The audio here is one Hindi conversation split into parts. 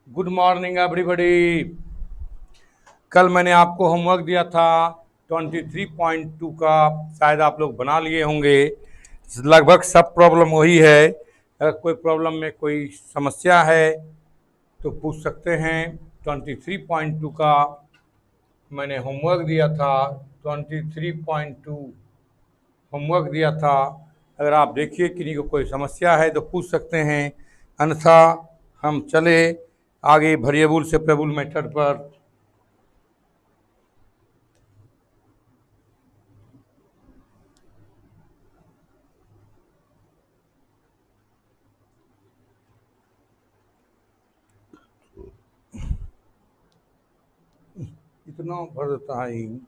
Good morning everybody. कल मैंने आपको होमवर्क दिया था 23.2 का, शायद आप लोग बना लिए होंगे। लगभग सब प्रॉब्लम वही है। अगर कोई प्रॉब्लम में कोई समस्या है तो पूछ सकते हैं। 23.2 का मैंने होमवर्क दिया था। 23.2 होमवर्क दिया था। अगर आप देखिए किन्हीं को कोई समस्या है तो पूछ सकते हैं, अन्यथा हम चले आगे वेरिएबल से प्रेबल मेथड पर। इतना भर देता है इंक।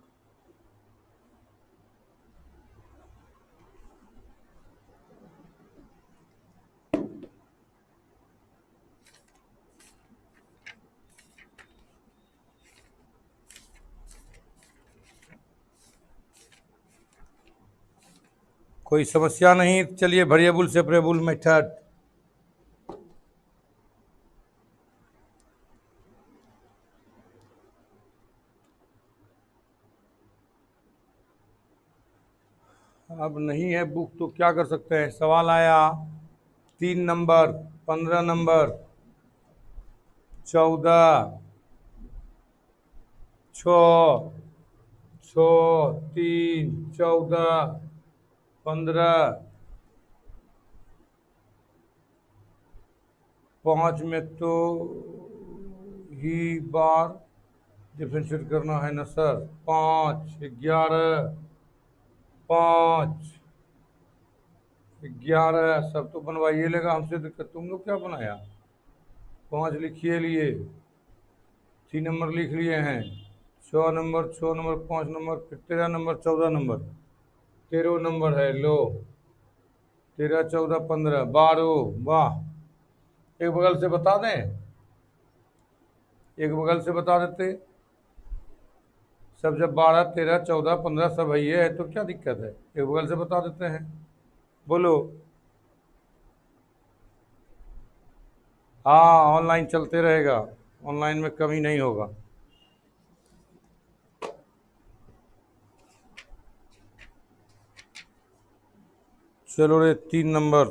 कोई समस्या नहीं, चलिए वेरिएबल से प्रेबल मेथड। अब नहीं है बुक तो क्या कर सकते हैं। सवाल आया 3 नंबर, 15 नंबर, 14, 6, 3, 14, 15, 5 में तो ही बार डिफ्रेंशिएट करना है ना सर। 5, 11, 5, 11 सब तो बनवाइए लेगा हमसे दिक्कत। तुम लोग क्या बनाया? 5 लिखिए लिए, 3 नंबर लिख लिए हैं, 6 नंबर, 6 नंबर, 5 नंबर, फिर 13 नंबर, 14 नंबर, 13 नंबर है लो। 13, 14, 15, 12। वाह, एक बगल से बता दें, एक बगल से बता देते सब। जब 12, 13, 14, 15 सब है तो क्या दिक्कत है, एक बगल से बता देते हैं। बोलो। हाँ, ऑनलाइन चलते रहेगा, ऑनलाइन में कमी नहीं होगा। चलो रे 3 number.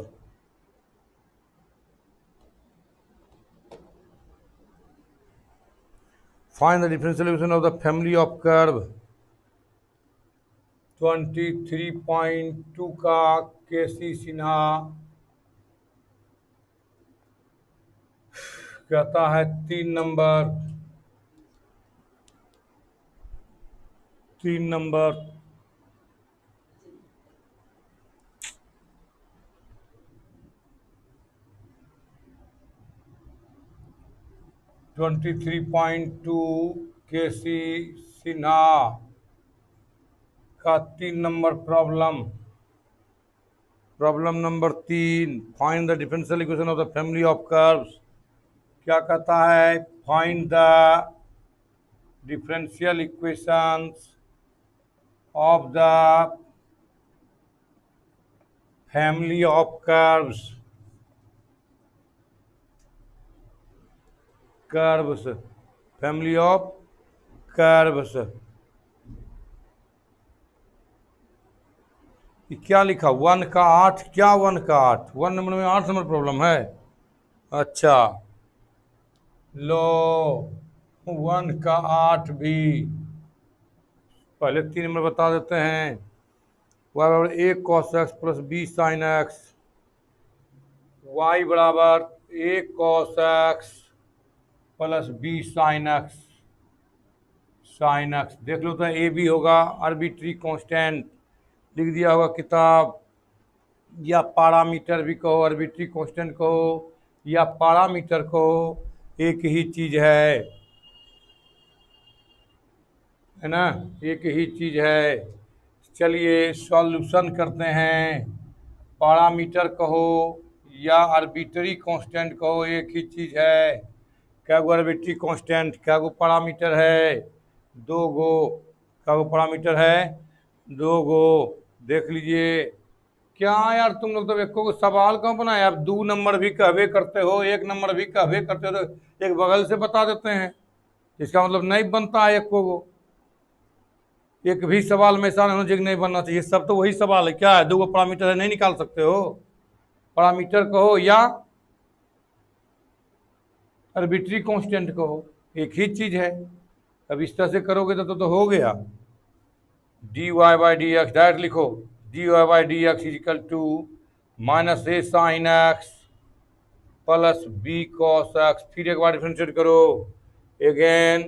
Find the differential equation of the family of curve. 23.2 का केसी सिन्हा कहता है 3 नंबर, 3 नंबर, 23.2 केसी सिन्हा का 3 number problem. Problem number 3, find the differential equation of the family of curves. क्या कहता है? Find the differential equations of the family of curves. Curves, family of curves. क्या लिखा? 1 का 8। क्या 1 का 8? 1 नंबर में 8 नंबर प्रॉब्लम है। अच्छा लो, 1 का 8 भी पहले 3 नंबर बता देते हैं। y बराबर a cos x plus b sin x। y बराबर a cos x plus b sin x। Sine x देख लो तो ए भी होगा, आर्बिट्री कांस्टेंट लिख दिया होगा किताब, या पैरामीटर भी कहो, आर्बिट्री कांस्टेंट कहो या पैरामीटर कहो, एक ही चीज है ना, एक ही चीज है। चलिए सॉल्यूशन करते हैं। पैरामीटर कहो या आर्बिट्री कांस्टेंट कहो, एक ही चीज है। क्या गो आर्बिट्री कांस्टेंट, क्या गो पैरामीटर है? 2 गो। क्या गो पैरामीटर है? 2 गो। देख लीजिए क्या यार तुम लोग तो एको को सवाल क्यों बनाए? आप 2 नंबर भी कहवे करते हो, 1 नंबर भी कहवे करते हो, तो एक बगल से बता देते हैं। इसका मतलब नहीं बनता है एको को। एक भी सवाल में ऐसा नहीं नहीं बनना चाहिए। सब तो वही सवाल है। क्या है, 2 पैरामीटर है, नहीं निकाल सकते हो? पैरामीटर कहो या आर्बिट्री कांस्टेंट कहो, एक ही चीज है। अब इस तरह से करोगे तो हो गया। D y by d x direct लिखो। D y by d x is equal to minus a sine x plus b cos x. फिर एक बार डिफ्रेंशिएट करो। Again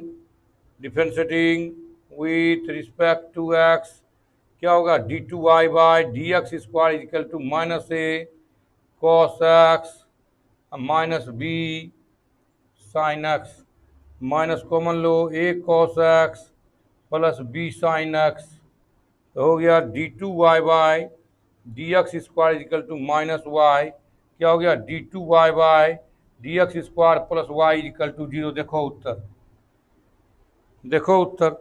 differentiating with respect to x, क्या होगा? D two y by d x square is equal to minus a cos x minus b sine x. Minus common लो, a cos x plus b sine x, तो हो गया d two y by d x square is equal to minus y. क्या हो गया? D two y by d x square plus y is equal to 0। देखो उत्तर, देखो उत्तर।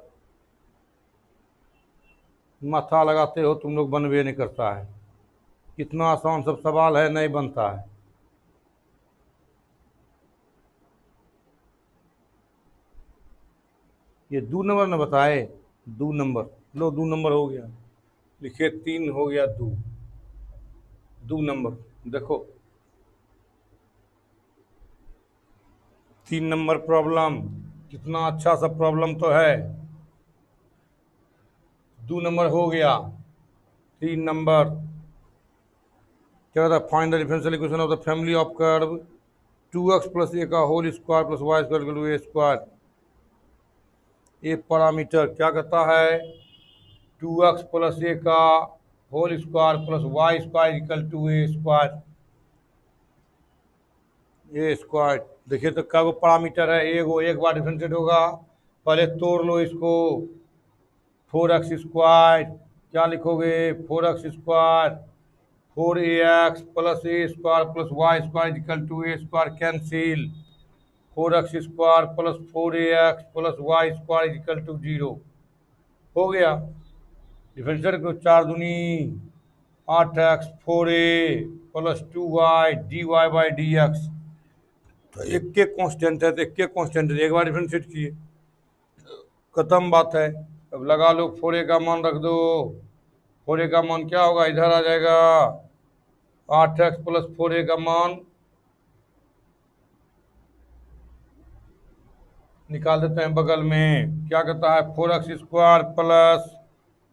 माथा लगाते हो तुम लोग, बनवे नहीं करता है। कितना आसान सब सवाल है, नहीं बनता है। ये 2 नंबर ने बताए। 2 नंबर लो, 2 नंबर हो गया। लिखिए 3 हो गया 2। 2 नंबर देखो, 3 नंबर प्रॉब्लम। कितना अच्छा सा प्रॉब्लम तो है। 2 नंबर हो गया। 3 नंबर क्या होता है? Find the differential equation of the family of curve 2x plus a का whole square plus y square equal to a square. ये पैरामीटर क्या कहता है? 2x प्लस ए का whole square plus y square equal to a square. A square देखिए तो क्या वो पैरामीटर है? एक बार डिफरेंशिएट होगा। पहले तोड़ लो इसको। 4x स्क्वायर क्या लिखोगे? 4x square 4ax plus a square plus y square equal to a square cancel. 4x square plus 4ax plus y square equal to 0। हो गया। डिफरेंशिएट करो, 4 दूनी 8x 4a plus 2y dy by d x. तो एक के कांस्टेंट है तो एक के कांस्टेंट है, एक बार डिफरेंशिएट किए, खत्म बात है। अब लगा लो, 4a का मान रख दो। 4a का मान क्या होगा? इधर आ जाएगा 8x प्लस 4a का मान निकाल देते हैं बगल में। क्या कहता है? 4x square plus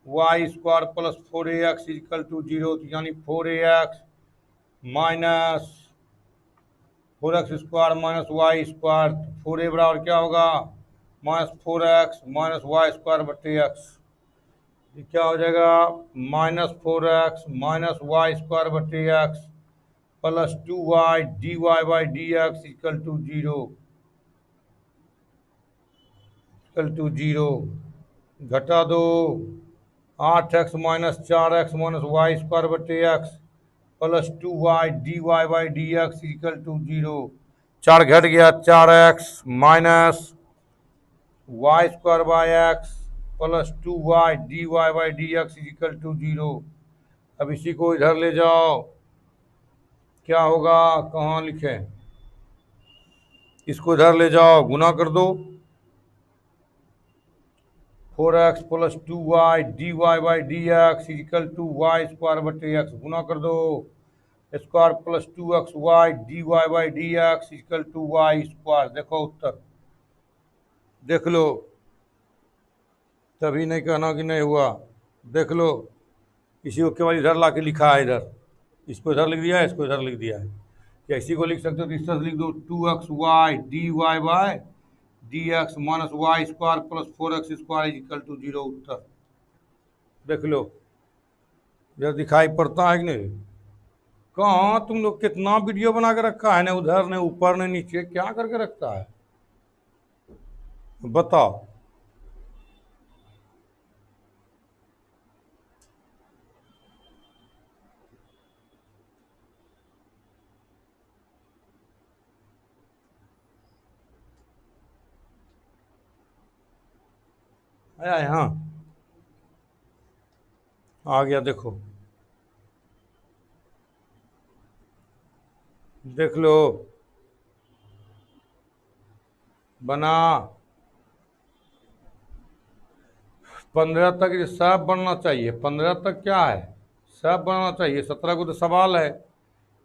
y square plus 4ax equal to 0। यानी 4ax minus 4x square minus y square. 4a बराबर क्या होगा? -4x माइनस वाई स्क्वायर बटे एक्स। क्या हो जाएगा? -4x माइनस वाई स्क्वायर बटे x plus 2y dy by d x equal to 0। Equal to 0 घटा दो। 8x minus 4x minus y square बटे x plus 2y dy by d x equal to 0। 4 घट गया, 4x minus y square by x plus 2y dy by d x equal to 0। अब इसी को इधर ले जाओ, क्या होगा? कहाँ लिखें? इसको इधर ले जाओ, गुना कर दो। 4x plus 2y dy by d x equal to y square बटे एक्स। गुना कर दो। Square plus 2xy dy by d x equal to y square. देखो उत्तर, देख लो। तभी नहीं कहना कि नहीं हुआ। देख लो, इसी को केवल इधर ला के लिखा है। इधर इसको इधर लिख दिया है, इसको इधर लिख दिया है। या इसी को लिख सकते हो तो इस तरह से लिख दो 2xy dy by d x minus y square plus 4x square equal to 0। उत्तर देख लो, इधर दिखाई पड़ता है कि नहीं? कहाँ तुम लोग कितना वीडियो बना के रखा है? ना उधर न ऊपर न नीचे, क्या करके रखता है बताओ। आया है, हाँ आ गया। देखो देख लो, बना। 15 तक ये सब बनना चाहिए। 15 तक क्या है, सब बनना चाहिए। 17 को तो सवाल है।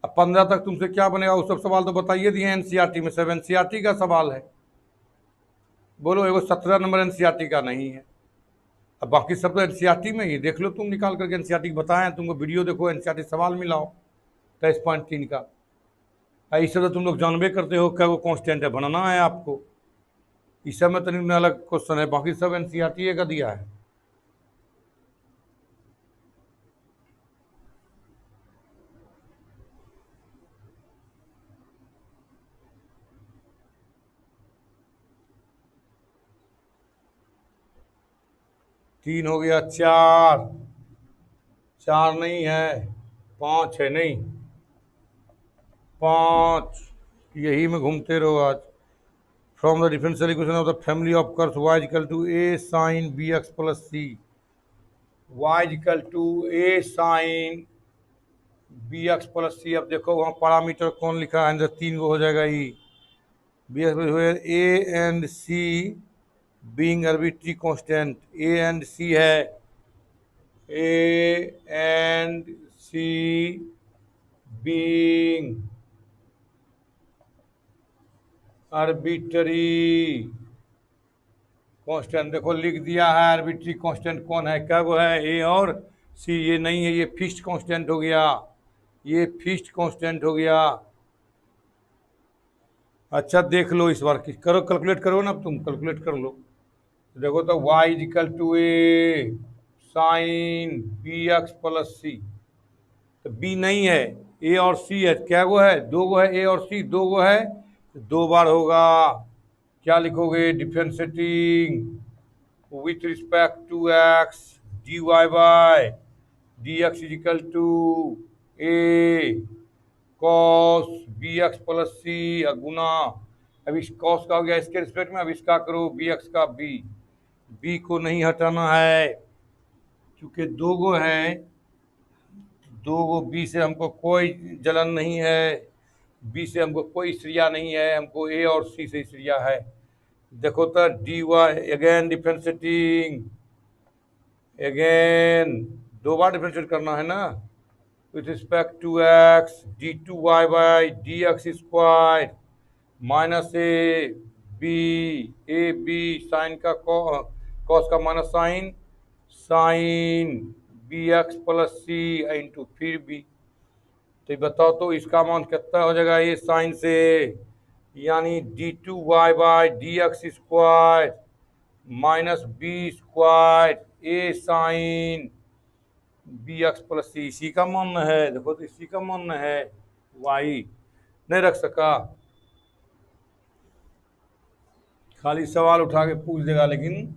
अब 15 तक तुमसे क्या बनेगा, वो सब सवाल तो बताइए दिए एनसीईआरटी में। सब एनसीईआरटी का सवाल है। बोलो, एगो 17 नंबर एनसीईआरटी का नहीं है। अब बाकी सब तो एनसीईआरटी में ही देख लो, तुम निकाल करके एनसीईआरटी बताएं तुमको, वीडियो देखो, एनसीईआरटी सवाल मिलाओ 23.3 का। इस सब तो तुम लोग जानबे करते हो क्या वो कांस्टेंट है, बनाना है आपको। इस सब में तो अलग क्वेश्चन है, बाकी सब एनसीईआरटी का दिया है। तीन हो गया, चार। चार नहीं है, पांच है। नहीं, पांच। यही में घूमते रहो आज। From the differential equation of the family of curves y equal to a sin bx plus c। y equal to a sin bx plus c। अब देखो वहाँ पैरामीटर कौन लिखा है, अंदर तीन को हो जाएगा ई। bx a and c being arbitrary constant. a and c है, a and c being arbitrary constant. देखो लिख दिया है आर्बिट्री कांस्टेंट कौन है, क्या वो है, ए और सी। ये नहीं है, ये फिक्स्ड कांस्टेंट हो गया, ये फिक्स्ड कांस्टेंट हो गया। अच्छा देख लो इस बार करो, कैलकुलेट करो ना, तुम कैलकुलेट कर लो। देखो तो y equal to a sine b x plus c. तो b नहीं है, a और c है। क्या वो है, दो गो है, a और c दो गो है, तो दो बार होगा। क्या लिखोगे, differentiating with respect to x dy by dx is equal to a cos b x plus c गुना। अब इस कॉस का हो गया इसके रिस्पेक्ट में, अब इसका करो बी एक्स का बी को नहीं हटाना है क्योंकि दो गो है, दो गो बी से हमको कोई जलन नहीं है, बी से हमको कोई श्रिया नहीं है, हमको ए और सी से श्रिया है। देखो तो d y again differentiating, again दो बार डिफ्रेंशिएट करना है ना, with respect to x d2y by dx square minus a b sine का कॉस का minus sine b x plus c into फिर बी। तो बताओ तो इसका मान कितना हो जाएगा, ए साइन से, यानी d2y by d x square minus b square a sine b x plus c. इसी का मान है, देखो तो इसी का मान है। वाई नहीं रख सका, खाली सवाल उठा के पूछ देगा लेकिन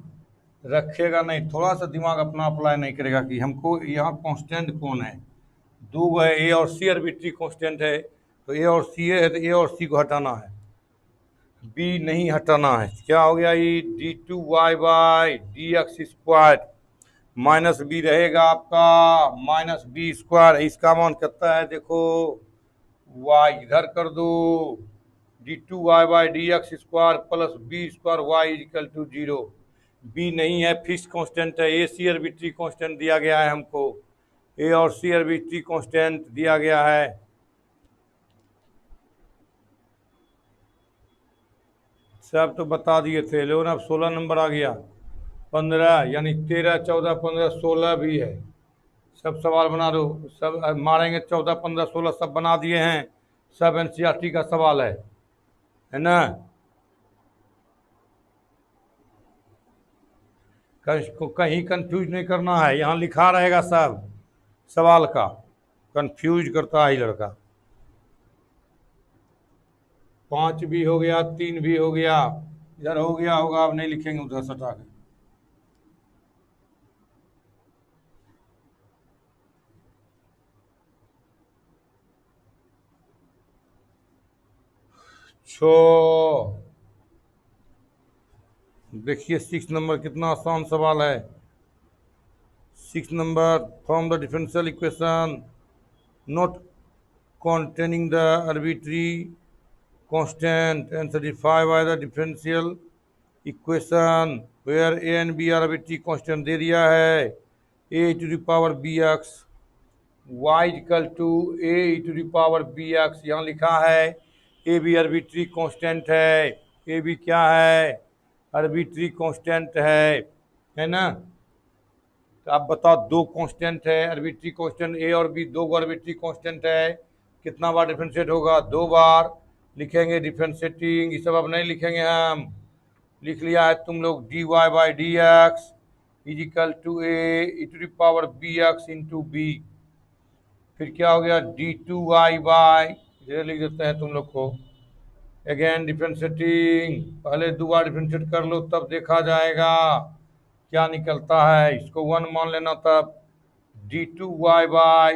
रखेगा नहीं, थोड़ा सा दिमाग अपना अप्लाई नहीं करेगा कि हमको यहाँ कांस्टेंट कौन है। दो है, ए और सी आर्बिट्री कांस्टेंट है, तो ए और सी है, तो ए और सी को हटाना है, बी नहीं हटाना है। क्या हो गया, ये d two y by d x square minus b रहेगा आपका माइनस बी स्क्वायर। इसका मान कितना है, देखो वाई इधर कर दो, d two y by d x square plus b square y equal to 0। B नहीं है, फिक्स कांस्टेंट है। ए सी आर्बिट्री कांस्टेंट दिया गया है हमको, ए और सी आर्बिट्री कांस्टेंट दिया गया है। सब तो बता दिए थे, लेकिन अब 16 नंबर आ गया। 15 यानी 13 14 15 16 भी है। सब सवाल बना दो, सब मारेंगे, 14 15 16 सब बना दिए हैं। सब एनसीईआरटी का सवाल है ना। कहीं कंफ्यूज नहीं करना है, यहाँ लिखा रहेगा सब सवाल का। कंफ्यूज करता है लड़का। 5 भी हो गया, 3 भी हो गया, इधर हो गया होगा, अब नहीं लिखेंगे उधर सटा के। छो देखिए 6 नंबर कितना आसान सवाल है। 6 number, from the differential equation note containing the arbitrary constant and satisfy by the differential equation where a and b are arbitrary constant दे दिया है a to the power bx y equal to a to the power bx, यहाँ लिखा है a b arbitrary constant है, a b क्या है, arbitrary constant है ना। तो आप बताओ दो कांस्टेंट है, आर्बिट्री कांस्टेंट ए और बी, दो आर्बिट्री कांस्टेंट है, कितना बार डिफरेंशिएट होगा, दो बार लिखेंगे डिफरेंशिएटिंग, ये सब अब नहीं लिखेंगे, हम लिख लिया है तुम लोग d y by d x is equal to a to the power b x into b, फिर क्या हो गया डी टू वाई बाई, इधर लिख देते हैं तुम लोग को, अगेन डिफरेंशिएटिंग, पहले दो बार डिफरेंशिएट कर लो तब देखा जाएगा क्या निकलता है, इसको वन मान लेना, तब d two y by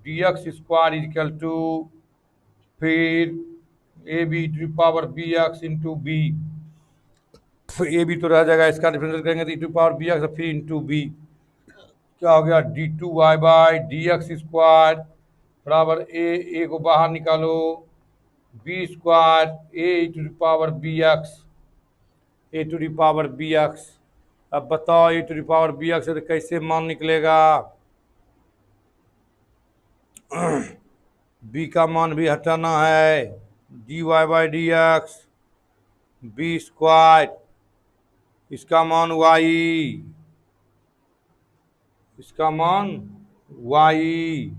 d x square is equal to फिर a b to power b x into b, a b तो रह जाएगा, इसका डिफरेंशिएट करेंगे तो टू पावर बी एक्स, फिर इंटू बी, क्या हो गया d two y by d x square बराबर ए को बाहर निकालो b square a to power b x, a to the power b x. अब बताओ a to the power b x तो कैसे मान निकलेगा, बी का मान भी हटाना है, d y by d x b square, इसका मान वाई, इसका मान वाई,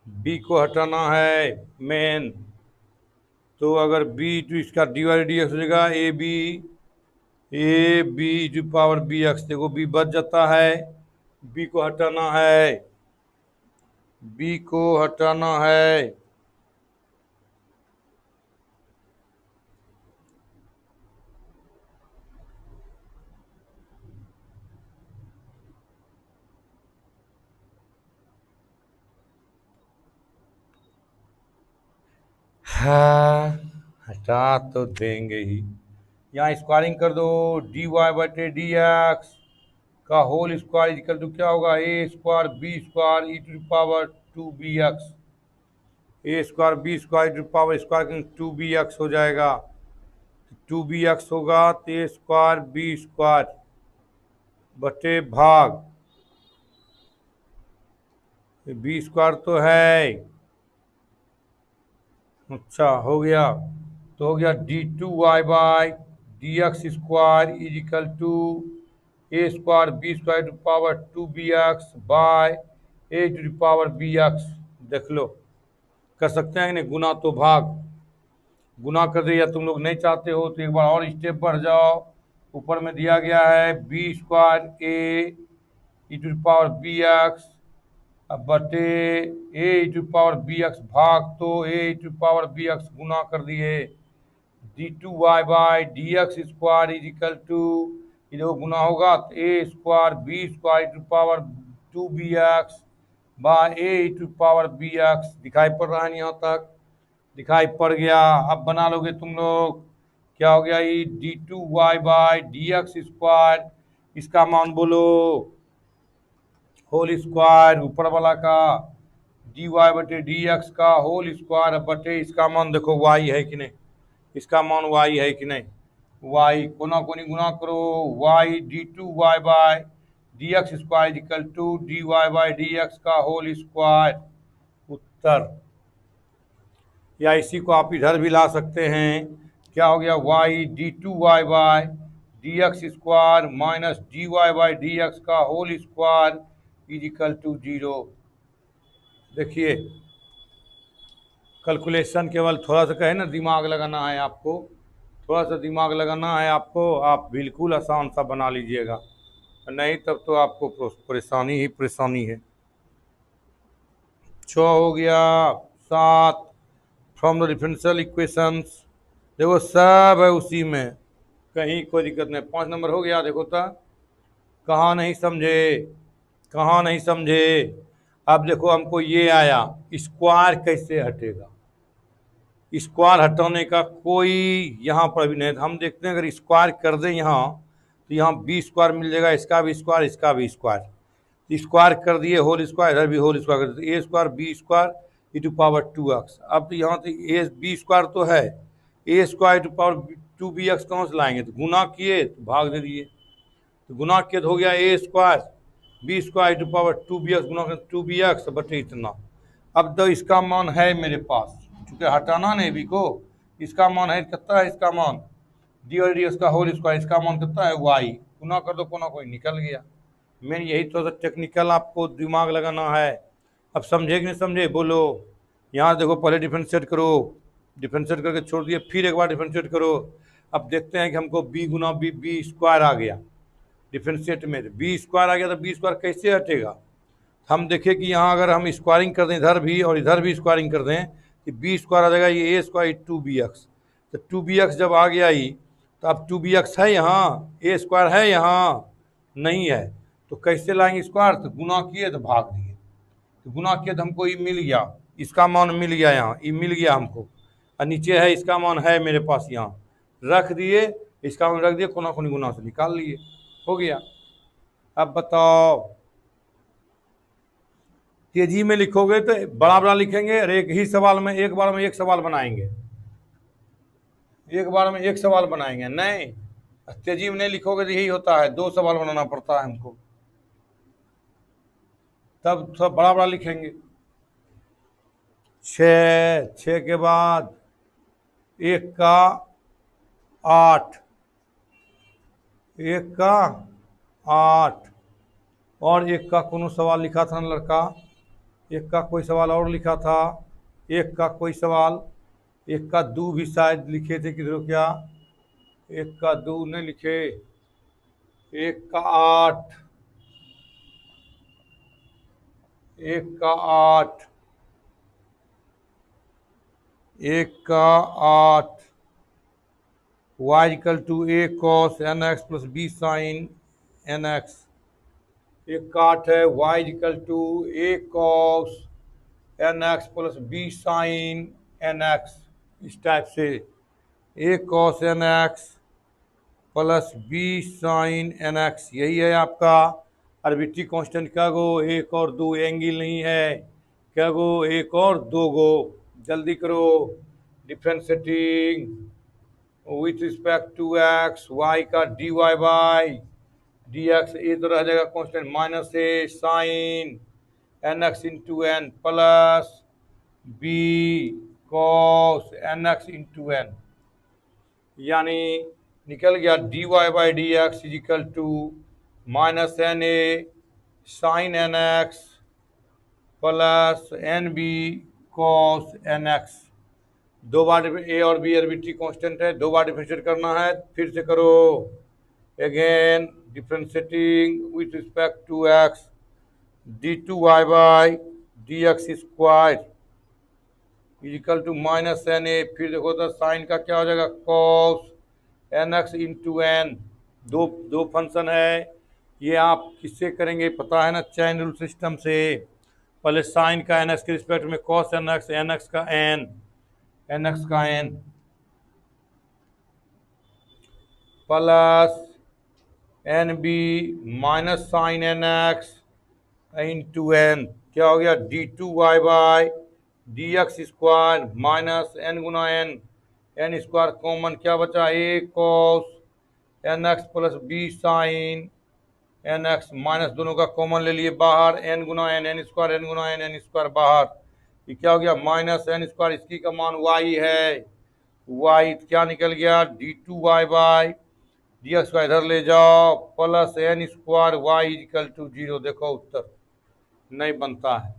बी को हटाना है मेन, तो अगर बी टू इसका डी वाई डी एक्स हो जाएगा a b to power b x, देखो बी बच जाता है, बी को हटाना है, बी को हटाना है, हाँ हटा तो देंगे ही, यहाँ स्क्वायरिंग कर दो डी वाई बटे डी एक्स का होल स्क्वायर इक्वल टू क्या होगा a square b square e to power two b x, a square b square to power square two b x हो जाएगा, टू बी एक्स होगा तो ए स्क्वायर बी स्क्वायर बटे भाग बी स्क्वायर तो है, अच्छा हो गया, तो हो गया d two y by d x square is equal to a square b square to power two b x by a to power b x, देख लो कर सकते हैं नहीं, गुना तो भाग, गुना कर दिया, तुम लोग नहीं चाहते हो तो एक बार और स्टेप बढ़ जाओ, ऊपर में दिया गया है b square a to power b x अब बटे a to power b x भाग, तो a to power b x गुना कर दिए d two y by d x square is equal to, ये गुना होगा तो a square b square to power two b x by a to power b x, दिखाई पड़ रहा है यहाँ तक, दिखाई पड़ गया। अब बना लोगे तुम लोग, क्या हो गया ये d two y by d x square, इसका मान बोलो होल स्क्वायर ऊपर वाला का डी वाई बटे डी एक्स का होल स्क्वायर बटे इसका मान देखो वाई है कि नहीं, इसका मान वाई है कि नहीं, वाई कोना कोनी गुना करो, y d two y by d x square equal to d y by d x का होल स्क्वायर, उत्तर। या इसी को आप इधर भी ला सकते हैं, क्या हो गया y d two y by d x square minus d y by d x का whole square is equal to 0। देखिए कैलकुलेशन केवल थोड़ा सा कहे ना दिमाग लगाना है आपको, थोड़ा सा दिमाग लगाना है आपको, आप बिल्कुल आसान सा बना लीजिएगा, नहीं तब तो आपको परेशानी ही परेशानी है। 6 हो गया, 7 फ्रॉम द डिफरेंशियल इक्वेशंस, देखो सब है उसी में, कहीं कोई दिक्कत नहीं। 5 नंबर हो गया, देखो तो कहाँ नहीं समझे, कहाँ नहीं समझे। अब देखो हमको ये आया स्क्वायर कैसे हटेगा, स्क्वायर हटाने का कोई यहाँ पर भी नहीं, हम देखते हैं अगर स्क्वायर कर दें यहाँ तो यहाँ बी स्क्वायर मिल जाएगा, इसका भी स्क्वायर इसका भी स्क्वायर, स्क्वायर कर दिए होल स्क्वायर, इधर भी होल स्क्वायर कर दिए, a square b square e to power 2x। अब यहाँ तो ए बी स्क्वायर तो है, ए स्क्वायर टू पावर 2bx कहाँ से लाएंगे, तो गुना किए तो भाग दे दिए, तो गुना किए तो हो गया a square b square to power 2bx गुना 2bx बटे इतना। अब तो इसका मान है मेरे पास, चूंकि हटाना नहीं बी को, इसका मान है कितना है, इसका मान डी और डी इसका होल स्क्वायर, इसका मान कितना है वाई, गुना कर दो कोना कोई निकल गया। मैं यही थोड़ा सा टेक्निकल आपको दिमाग लगाना है। अब समझे कि नहीं समझे बोलो। यहाँ देखो पहले डिफरेंशिएट करो, डिफरेंशिएट करके छोड़ दिए, फिर एक बार डिफरेंशिएट करो। अब देखते हैं कि हमको बी गुना बी स्क्वायर आ गया डिफरेंशिएट में, बी स्क्वायर आ गया तो बी स्क्वायर कैसे हटेगा। हम देखें कि यहाँ अगर हम स्क्वायरिंग कर दें इधर भी और इधर भी स्क्वायरिंग कर दें कि बी स्क्वायर आ जाएगा ये ए स्क्वायर 2bx, तो 2bx जब आ गया ही तो अब 2bx है यहाँ, ए स्क्वायर है यहाँ नहीं है, तो कैसे लाएंगे स्क्वायर, तो गुना किए तो भाग दिए, तो गुना किए तो हमको ये मिल गया, इसका मान मिल गया यहाँ, ये मिल गया हमको, और नीचे है इसका मान है मेरे पास यहाँ, रख दिए, इसका मान रख दिए, कोना कोनी गुना से निकाल लिए, हो गया। अब बताओ तेजी में लिखोगे तो बड़ा बड़ा लिखेंगे और एक ही सवाल में एक बार में एक सवाल बनाएंगे, एक बार में एक सवाल बनाएंगे, नहीं तेजी में नहीं लिखोगे तो यही होता है, दो सवाल बनाना पड़ता है हमको, तब सब बड़ा बड़ा लिखेंगे। 6 के बाद 1 का 8, 1 का 8 और 1 का कोनो सवाल लिखा था ना लड़का, 1 का कोई सवाल और लिखा था, 1 का कोई सवाल, 1 का 2 भी शायद लिखे थे किधर क्या, 1 का 2 नहीं लिखे, 1 का 8, 1 का 8, 1 का 8 y equal to a cos nx plus b sine nx, 1 का 8 है y equal to a cos nx plus b sine nx, इस टाइप से a cos nx plus b sine nx, यही है आपका आर्बिट्री कांस्टेंट। क्या गो, एक और दो एंगल नहीं है, क्या गो एक और दो गो, जल्दी करो। Differentiating with respect to x, y का dy बाई dx, ये तो रह जाएगा constant minus a sine nx into n plus b cos nx into n, यानी निकल गया dy by d x is equal to minus n a sine n x plus n b cos n x. दो बार ए और बी आर्बिट्री कांस्टेंट है, दो बार डिफरेंशिएट करना है, फिर से करो again differentiating with respect to x d two y by d x square equal to minus n a, फिर देखो तो साइन का क्या हो जाएगा cos n x into n, दो फंक्शन है, ये आप किससे करेंगे पता है ना, चैन रूल सिस्टम से। पहले साइन का एन एक्स के रिस्पेक्ट में कॉस एन एक्स का एन, एन एक्स का n plus n b minus sine n x into n, क्या हो गया d two y by d x square minus n गुना एन, एन स्क्वायर कॉमन क्या बचा a cos n x plus b sine n x, minus दोनों का कॉमन ले लिए बाहर, एन गुना एन, एन स्क्वायर एन गुना एन, एन स्क्वायर बाहर, ये क्या हो गया माइनस एन स्क्वायर, इसकी का मान वाई है, वाई क्या निकल गया d two y by d x का इधर ले जाओ plus n square y equal to 0। देखो उत्तर नहीं बनता है,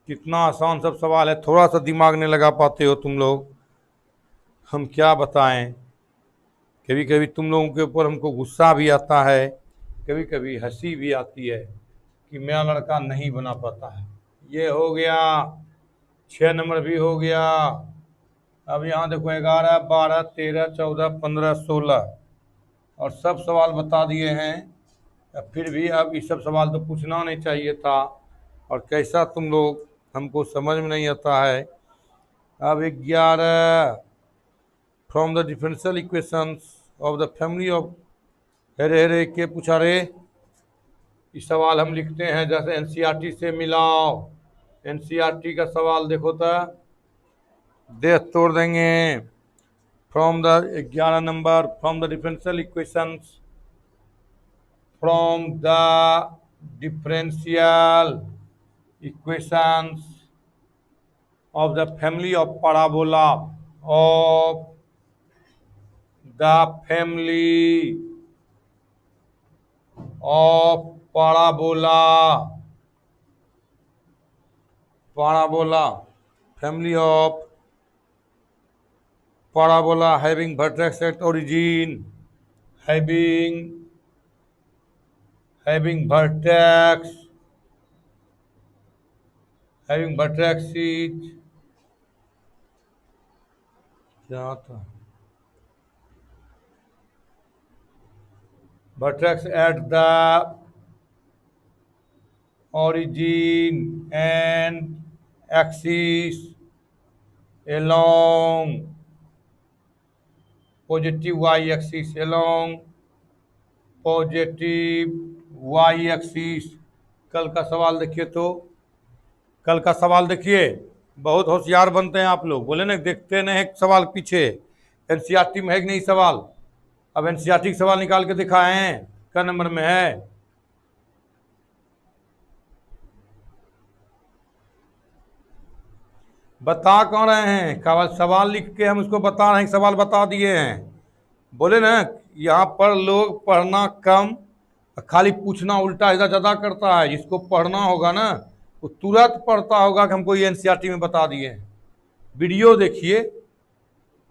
कितना आसान सब सवाल है, थोड़ा सा दिमाग नहीं लगा पाते हो तुम लोग, हम क्या बताएं। कभी कभी तुम लोगों के ऊपर हमको गुस्सा भी आता है, कभी कभी हंसी भी आती है कि मेरा लड़का नहीं बना पाता है। ये हो गया 6 नंबर भी हो गया। अब यहाँ देखो 11 12 13 14 15 16 और सब सवाल बता दिए हैं, फिर भी अब ये सब सवाल तो पूछना नहीं चाहिए था, और कैसा तुम लोग हमको समझ में नहीं आता है। अब 11 from the differential equations of the family of here here के पूछा रे, इस सवाल हम लिखते हैं जैसे एनसीईआरटी से मिलाओ, एनसीईआरटी का सवाल देखो तो देश तोड़ देंगे। From the 11 number, from the differential equations, from the differential equations of the family of parabola, of the family of parabola, family of parabola having vertex at origin, having vertices, क्या था, vertex at the origin and axis along positive y-axis, along positive y axis. कल का सवाल देखिए, तो कल का सवाल देखिए, बहुत होशियार बनते हैं आप लोग, बोले ना देखते नहीं एक सवाल पीछे। एनसीईआरटी में है कि नहीं सवाल? अब एनसीईआरटी के सवाल निकाल के दिखाए हैं, क्या नंबर में है? बता कौन रहे हैं? केवल सवाल लिख के हम उसको बता रहे हैं, सवाल बता दिए हैं। बोले ना यहाँ पर लोग पढ़ना कम, खाली पूछना उल्टा इधर ज़्यादा करता है। जिसको पढ़ना होगा ना वो तुरंत पढ़ता होगा कि हमको ये एनसीईआरटी में बता दिए हैं। वीडियो देखिए,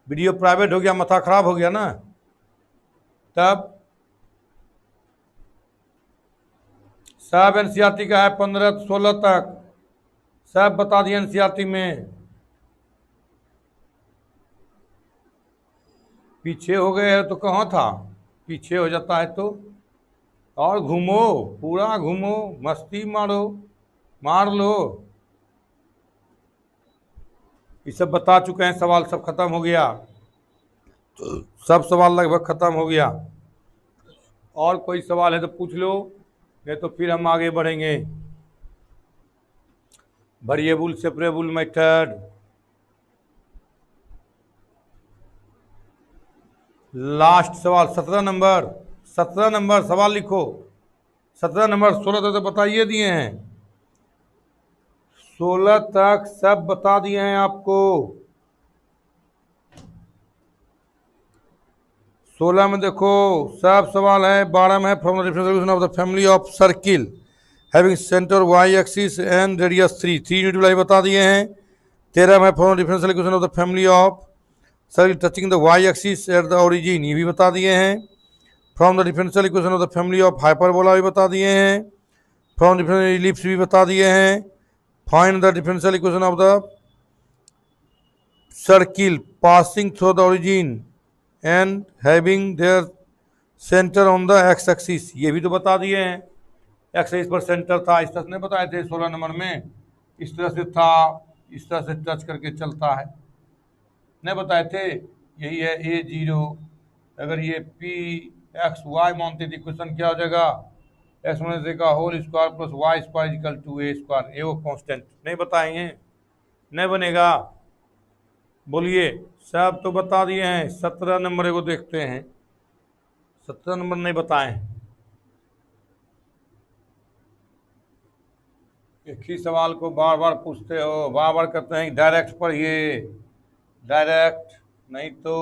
वीडियो प्राइवेट हो गया, माथा खराब हो गया ना। तब सब एनसीईआरटी का है 15 से 16 तक, सब बता दिए एनसीईआरटी में। पीछे हो गए तो कहाँ था? पीछे हो जाता है तो और घूमो, पूरा घूमो, मस्ती मारो, मार लो। ये सब बता चुके हैं, सवाल सब खत्म हो गया, सब सवाल लगभग खत्म हो गया। और कोई सवाल है तो पूछ लो, नहीं तो फिर हम आगे बढ़ेंगे। वेरिएबल सेपरेबल मेथड, लास्ट सवाल 17 नंबर, 17 नंबर सवाल लिखो। 17 नंबर 16 तक तो बताइए दिए हैं, 16 तक सब बता दिए हैं आपको। 16 में देखो सब सवाल है। 12 में है from the differential equation of the family of circle having centre y axis and radius 3 unit y बता दिए हैं। 13 में from the differential equation of the family of circle touching the y axis at the origin, ये भी बता दिए हैं। From the differential equation of the family of hyperbola भी बता दिए हैं। फ्रॉम डिफरेंशियल इलिप्स भी बता दिए हैं। Find the differential equation of the circle passing through the origin and having their centre on the x axis, ये भी तो बता दिए हैं। एक्स एक्सिस पर सेंटर था, इस तरह से नहीं बताए थे 16 नंबर में, इस तरह से था, इस तरह से टच करके चलता है, नहीं बताए थे। यही है A0। अगर ये पी एक्स वाई मानते थे, इक्वेशन क्या हो जाएगा? एक्स माइनस का whole square plus y square equal to a square, a वो कॉन्स्टेंट नहीं बताएंगे, नहीं बनेगा। बोलिए, सब तो बता दिए हैं। 17 नंबर को देखते हैं, 17 नंबर नहीं बताए हैं। एक ही सवाल को बार बार पूछते हो, बार बार कहते हैं डायरेक्ट पढ़िए, डायरेक्ट, नहीं तो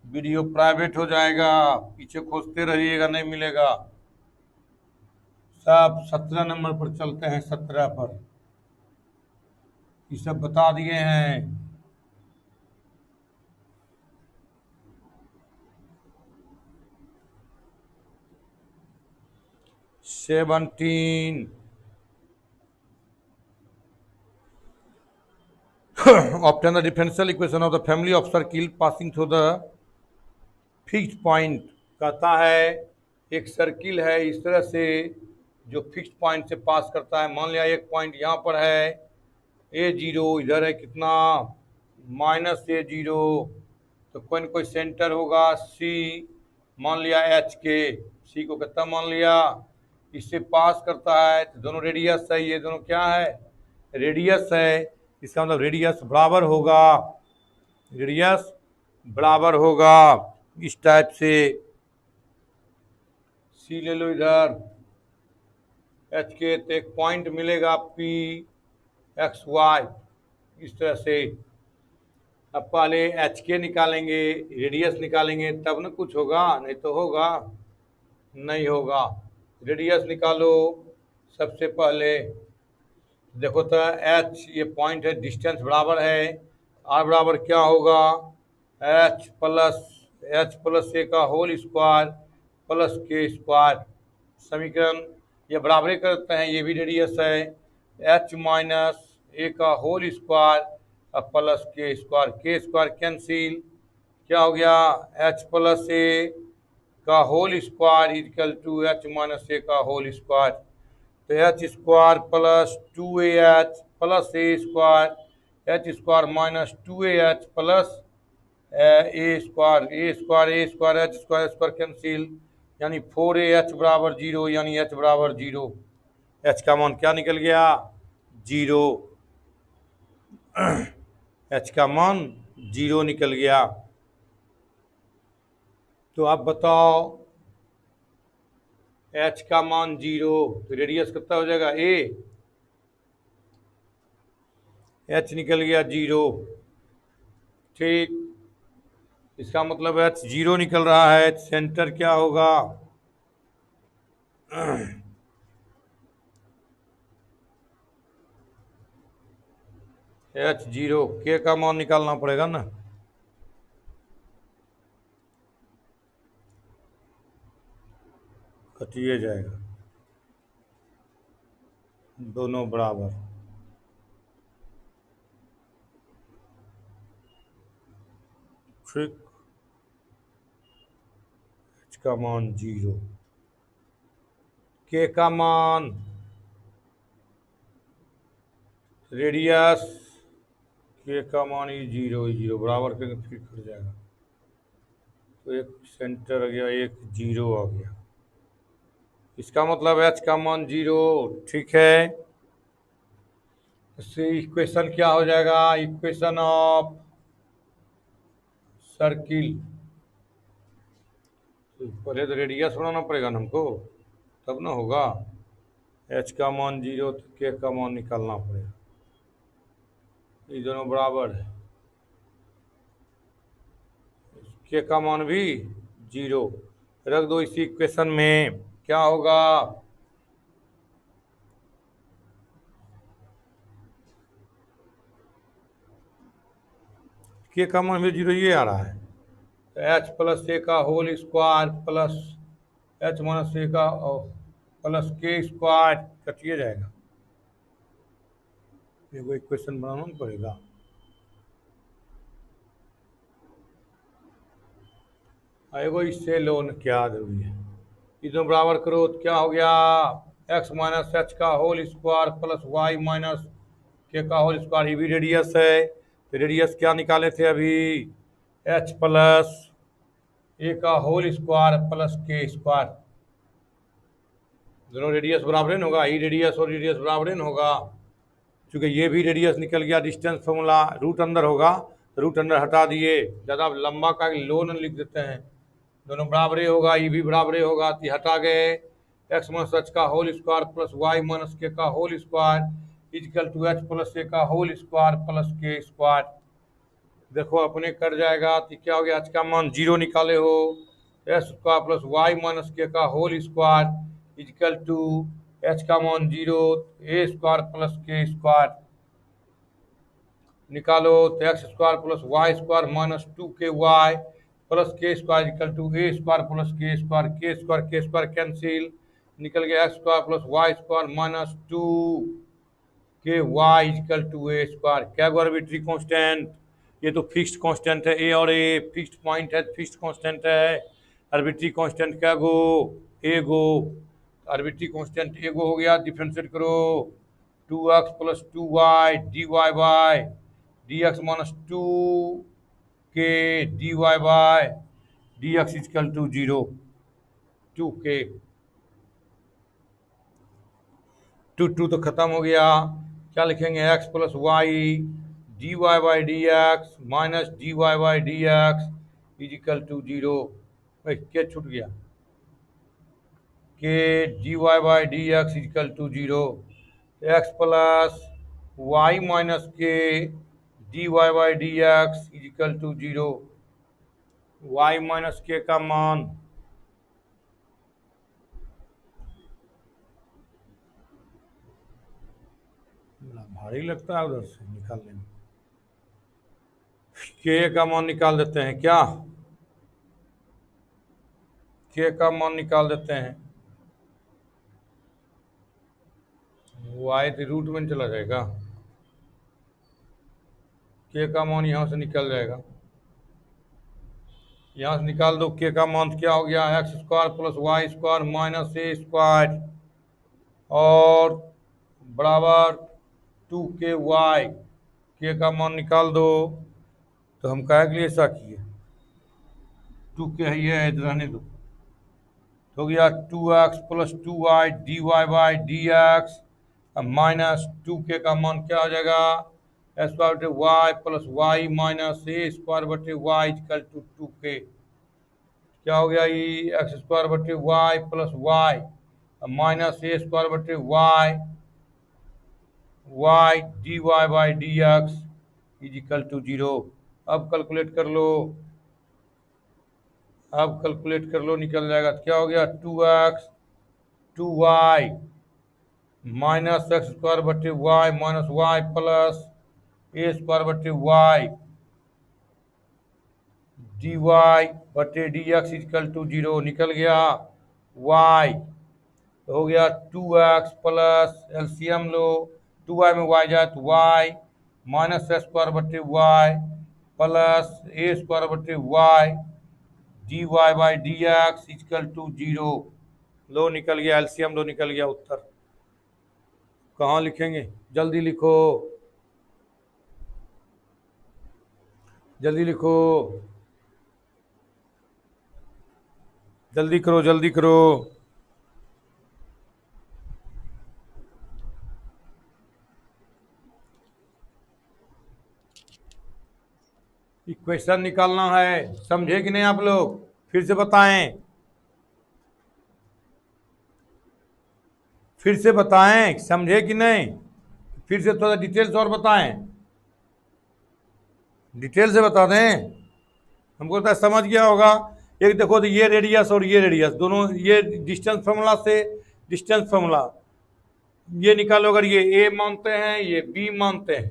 वीडियो प्राइवेट हो जाएगा, पीछे खोजते रहिएगा, नहीं मिलेगा। सब 17 नंबर पर चलते हैं, 17 पर ये सब बता दिए हैं। Seventeen obtain the differential equation of the family of circle passing through the fixed point। कहता है एक सर्किल है इस तरह से जो फिक्स्ड पॉइंट से पास करता है। मान लिया एक पॉइंट यहाँ पर है A0, इधर है कितना -A0, तो कोई न कोई सेंटर होगा C, मान लिया H के, C को कितना मान लिया, इससे पास करता है, तो दोनों रेडियस है, ये दोनों क्या है रेडियस है, इसका मतलब रेडियस बराबर होगा, रेडियस बराबर होगा इस टाइप से, सी ले लो इधर एच के, तो एक पॉइंट मिलेगा पी एक्स वाई इस तरह से। अब पहले एच के निकालेंगे, रेडियस निकालेंगे, तब ना कुछ होगा, नहीं तो होगा नहीं होगा। रेडियस निकालो सबसे पहले, देखो तो एच ये पॉइंट है, डिस्टेंस बराबर है, आर बराबर क्या होगा, एच प्लस ए का whole square plus k square. समीकरण ये बराबरी करते हैं, ये भी रेडियस है, एच माइनस ए का whole square plus k square cancel, क्या हो गया, एच प्लस ए का whole square equal to h minus a का होल स्क्वायर। तो h square plus two a h plus a square, h square minus two a h plus a square h square cancel, यानी 4AH बराबर जीरो, यानी एच बराबर जीरो। एच का मान क्या निकल गया, जीरो, एच का मान जीरो निकल गया। तो आप बताओ एच का मान जीरो, तो रेडियस कितना हो जाएगा, ए, एच निकल गया जीरो, ठीक, इसका मतलब एच जीरो निकल रहा है, सेंटर क्या होगा, एच जीरो, के का मान निकालना पड़ेगा ना, कटिए जाएगा, दोनों बराबर, ठीक, एच का मान जीरो, के का मान, रेडियस, के का मान ही जीरो बराबर करके फिर कट जाएगा, तो एक सेंटर आ गया, एक जीरो आ गया, इसका मतलब एच का मान जीरो, ठीक है। इससे इक्वेशन क्या हो जाएगा, इक्वेशन ऑफ सर्किल, तो पहले तो रेडियस बनाना पड़ेगा ना हमको, तब ना होगा, एच का मान जीरो तो के का मान निकालना पड़ेगा, ये दोनों बराबर है, के का मान भी जीरो, रख दो इसी इक्वेशन में, क्या होगा, के का मान भी जीरो, ये आ रहा है, तो एच प्लस ए का whole square plus h minus a का प्लस के स्क्वायर कटिए जाएगा, एगो इक्वेशन बनाना पड़ेगा, एगो इससे लोन क्या जरूरी है, इधर बराबर करो तो क्या हो गया, एक्स माइनस एच का whole square plus y minus k का होल स्क्वायर, ये भी रेडियस है, तो रेडियस क्या निकाले थे अभी, एच प्लस ए का whole square plus k square, दोनों रेडियस बराबर होगा, ई रेडियस और रेडियस बराबर होगा, क्योंकि ये भी रेडियस निकल गया, डिस्टेंस फॉर्मूला रूट अंदर होगा, तो रूट अंदर हटा दिए, ज़्यादा लंबा का लोन लिख देते हैं, दोनों बराबर होगा, ये भी बराबर होगा, तो हटा गए, एक्स माइनस एच का whole square plus y minus k का whole square equal to h plus a का whole square plus k square, देखो अपने कट जाएगा, तो क्या हो गया, एच का मान जीरो निकाले हो, h square plus y minus k का whole square equal to h का मान zero, a square plus k square निकालो, तो x square plus y square minus two k y plus k square equal to a square plus k square cancel, निकल गया x square plus y square minus two k y equal to a square, क्या गो आर्बिट्री कांस्टेंट, ये तो फिक्स्ड कांस्टेंट है, ए और ए फिक्स्ड पॉइंट है, फिक्स्ड कांस्टेंट है, आर्बिट्री कांस्टेंट क्या गो, ए गो, आर्बिट्री कांस्टेंट ए गो हो गया, डिफरेंशिएट करो, 2x plus 2y dy by dx minus 2k dy by dx equal to 0, 2k, 2 तो खत्म हो गया, क्या लिखेंगे, x plus y d y by d x minus d y by d x is equal to 0। क्या छूट गया, k d y by d x is equal to 0। X plus y minus k d y by d x is equal to 0। Y minus k का मान भारी लगता है उधर से निकालने में। के का मान निकाल देते हैं क्या, के का मान निकाल देते हैं। वाई तो रूट में चला जाएगा, के का मान यहाँ से निकल जाएगा, यहाँ से निकाल दो। के का मान क्या हो गया, x square plus y square minus a square और बराबर 2k वाई। के का मान निकाल दो, तो हम कहे के लिए ऐसा किए, 2k है ये रहने दो, तो हो गया 2x plus 2y d y by d x minus 2k का मान क्या हो जाएगा, एक्स स्क्वायर बटे Y plus y minus a square बटे वाई इक्वल टू 2k। क्या हो गया, ये एक्स स्क्वायर बटे Y plus y minus a square बटे y y d y by d x is equal to 0। अब कैलकुलेट कर लो, अब कैलकुलेट कर लो, निकल जाएगा। क्या हो गया, 2x 2y minus x square बटे Y minus Y plus a square बटे वाई डी वाई बटे डी एक्स इक्वल टू 0 निकल गया। y हो गया 2x प्लस एलसीएम लो, 2y में y जाए तो y माइनस एक्स स्क्वायर बटे वाई प्लस ए स्क्वायर बटे y d y by d x equal to 0। लो निकल गया, एलसीएम लो निकल गया उत्तर। कहाँ लिखेंगे, जल्दी लिखो, जल्दी लिखो, जल्दी करो, जल्दी करो। इक्वेशन निकालना है, समझे कि नहीं आप लोग, फिर से बताएं, फिर से बताएं, समझे कि नहीं, फिर से थोड़ा डिटेल्स और बताएं, डिटेल से बता दें, हमको तो समझ गया होगा। एक देखो तो ये रेडियस और ये रेडियस दोनों, ये डिस्टेंस फॉर्मूला से डिस्टेंस फॉर्मूला ये निकालो, अगर ये ए मानते हैं ये बी मानते हैं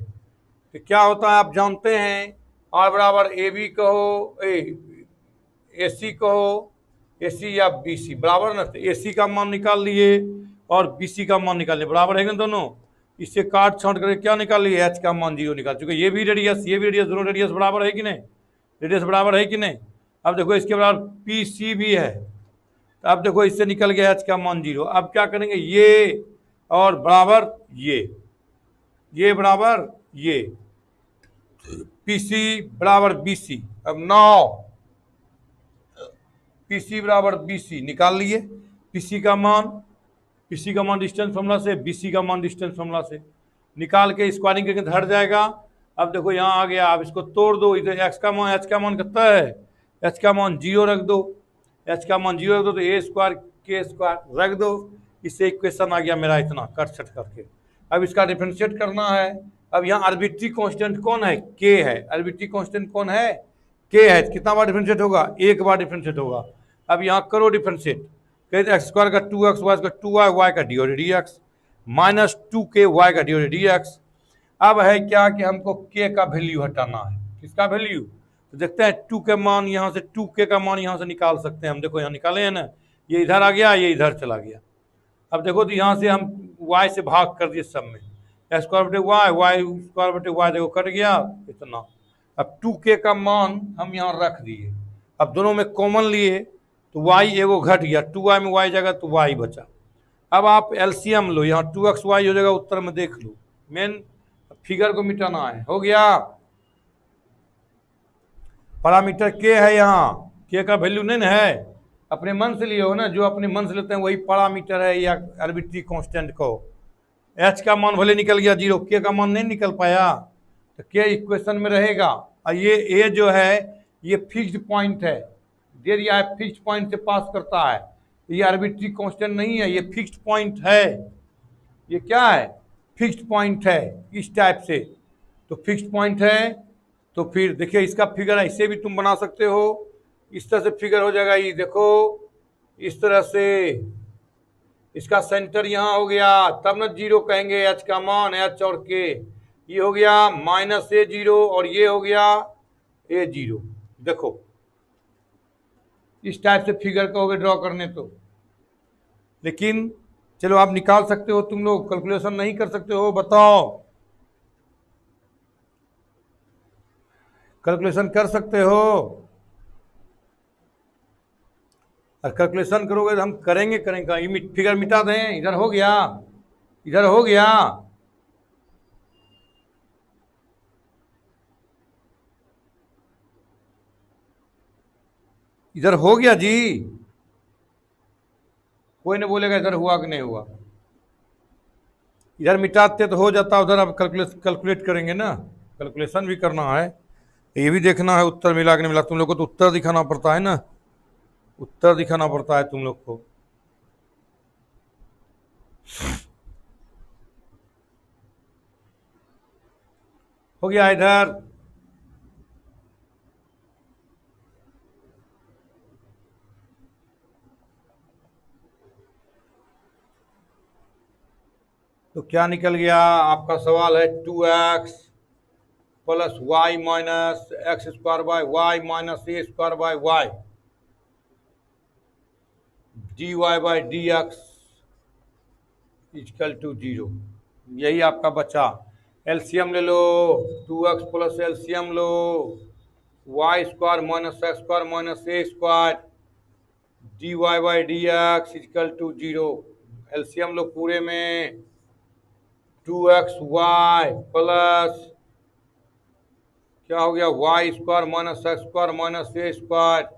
तो क्या होता है आप जानते हैं, आर बराबर ए बी कहो ए सी कहो, ए सी या बी सी बराबर ना, तो ए सी का मान निकाल लिए और बी सी का मान निकाल लिए, बराबर है ना दोनों। इससे काट छाट करके क्या निकाल लिए, एच का मान 0 निकाल चुके। ये भी रेडियस ये भी रेडियस, दोनों रेडियस बराबर है कि नहीं, रेडियस बराबर है कि नहीं। अब देखो इसके बराबर पी सी भी है, तो अब देखो इससे निकल गया एच का मान 0। अब क्या करेंगे, ये और बराबर ये बराबर ये, पी सी बराबर बी सी। अब 9 पी सी बराबर बी सी निकाल लिए, पीसी का मान डिस्टेंस फॉर्मूला से, बीसी का मान डिस्टेंस फॉर्मूला से निकाल के स्क्वायरिंग करके हट जाएगा। अब देखो यहाँ आ गया, अब इसको तोड़ दो, इधर एच का मान कितना है, एच का मान 0 रख दो, एच का मान 0 रख दो, तो ए स्क्वायर के स्क्वायर रख दो। इससे इक्वेशन आ गया मेरा इतना कट छट करके। अब इसका डिफरेंशिएट करना है। अब यहाँ आर्बिट्री कांस्टेंट कौन है, के है, आर्बिट्री कांस्टेंट कौन है, के है। कितना बार डिफरेंशिएट होगा, एक बार डिफरेंशिएट होगा। अब यहाँ करो डिफरेंशिएट, कहते एक्स स्क्वायर का 2x वाई का 2y वाई का d d x minus 2k y का डी एक्स। अब है क्या कि हमको k का वैल्यू हटाना है, किसका वैल्यू, तो देखते हैं 2 के मान यहाँ से, 2k का मान यहाँ से निकाल सकते हैं हम। देखो यहाँ निकाले हैं ना, ये इधर आ गया, ये इधर चला गया। अब देखो तो यहाँ से हम y से भाग कर दिए सब में, एक्स स्क्वायर बटे वाई, वाई स्क्वायर बटे वाई, देखो कट गया इतना। अब 2k का मान हम यहाँ रख दिए, अब दोनों में कॉमन लिए तो y एगो घट गया, 2y में y जाएगा तो y बचा। अब आप एलसीएम लो, यहाँ 2xy हो जाएगा, उत्तर में देख लो, मेन फिगर को मिटाना है। हो गया, पैरामीटर के है, यहाँ के का वैल्यू नहीं ना है, अपने मन से लिए हो ना, जो अपने मन से लेते हैं वही पैरामीटर है या आर्बिट्री कांस्टेंट को। एच का मान भले निकल गया 0, के का मान नहीं निकल पाया, तो के इक्वेशन में रहेगा। और ये ए जो है ये फिक्स्ड पॉइंट है, दे दिया है, फिक्स्ड पॉइंट से पास करता है, ये आर्बिट्री कांस्टेंट नहीं है, ये फिक्स्ड पॉइंट है। ये क्या है? फिक्स्ड पॉइंट है, इस टाइप से। तो फिक्स्ड पॉइंट है, तो फिर देखिए इसका फिगर ऐसे भी तुम बना सकते हो, इस तरह से फिगर हो जाएगा। ये देखो इस तरह से, इसका सेंटर यहाँ हो गया, तब ना जीरो कहेंगे, एच का मान, एच और के, ये हो गया -A0 और ये हो गया A0। देखो इस टाइप से फिगर कहोगे ड्रॉ करने तो। लेकिन चलो आप निकाल सकते हो, तुम लोग कैलकुलेशन नहीं कर सकते हो, बताओ कैलकुलेशन कर सकते हो? और कैलकुलेशन करोगे तो हम करेंगे करेंगे, ये फिगर मिटा दें, इधर हो गया, इधर हो गया। इधर हो गया जी, कोई नहीं बोलेगा इधर हुआ कि नहीं हुआ। इधर मिटाते तो हो जाता, उधर अब कैलकुलेट करेंगे ना, कैलकुलेशन भी करना है, ये भी देखना है उत्तर मिला कि नहीं मिला। तुम लोग को तो उत्तर दिखाना पड़ता है ना, उत्तर दिखाना पड़ता है तुम लोग को। हो गया इधर, तो क्या निकल गया? आपका सवाल है 2x plus y minus x square by y minus a square by y d y by d x equal to 0। यही आपका बचा। एलसीएम ले लो, 2x प्लस एलसीएम लो, y square minus x square minus a square d y by d x equal to 0। LCM लो पूरे में, 2xy प्लस क्या हो गया, y square minus x square minus a square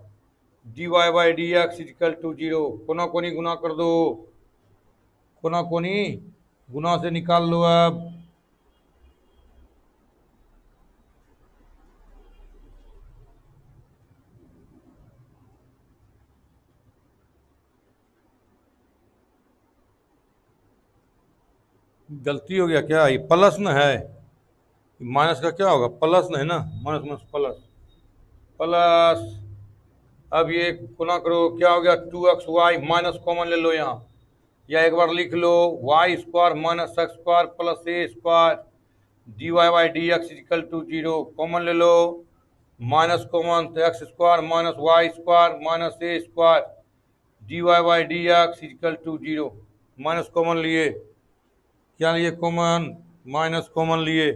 d y by d x equal to 0। कोना कोनी गुना कर दो, कोना कोनी गुना से निकाल लो अब। गलती हो गया क्या? ये प्लस न है, माइनस का क्या होगा, प्लस न है ना, माइनस माइनस प्लस, प्लस। अब ये गुना करो, क्या हो गया, 2xy माइनस कॉमन ले लो यहाँ, या एक बार लिख लो, y square minus x square plus a square d y by d x equal to 0। Common ले लो, माइनस कॉमन, तो x square minus y square minus a square d y by d x equal to 0। Minus common लिए, क्या लिए कॉमन, माइनस कॉमन लिए।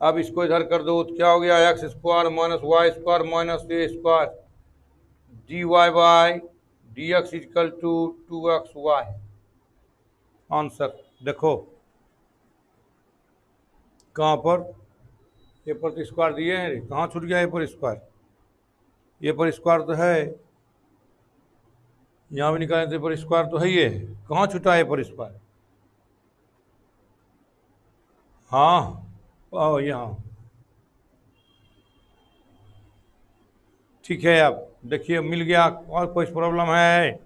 अब इसको इधर कर दो, तो क्या हो गया, x square minus y square minus a square d y by d x equal to 2xy। Answer देखो कहाँ पर, ए पर तो स्क्वायर दिए हैं, कहाँ छूट गया ए पर स्क्वायर, ए पर स्क्वायर तो है, यहाँ भी निकालें तो ए पर स्क्वायर तो है, ये कहाँ छूटा ए पर स्क्वायर, हाँ आओ यहाँ। ठीक है, अब देखिए मिल गया, और कोई प्रॉब्लम है?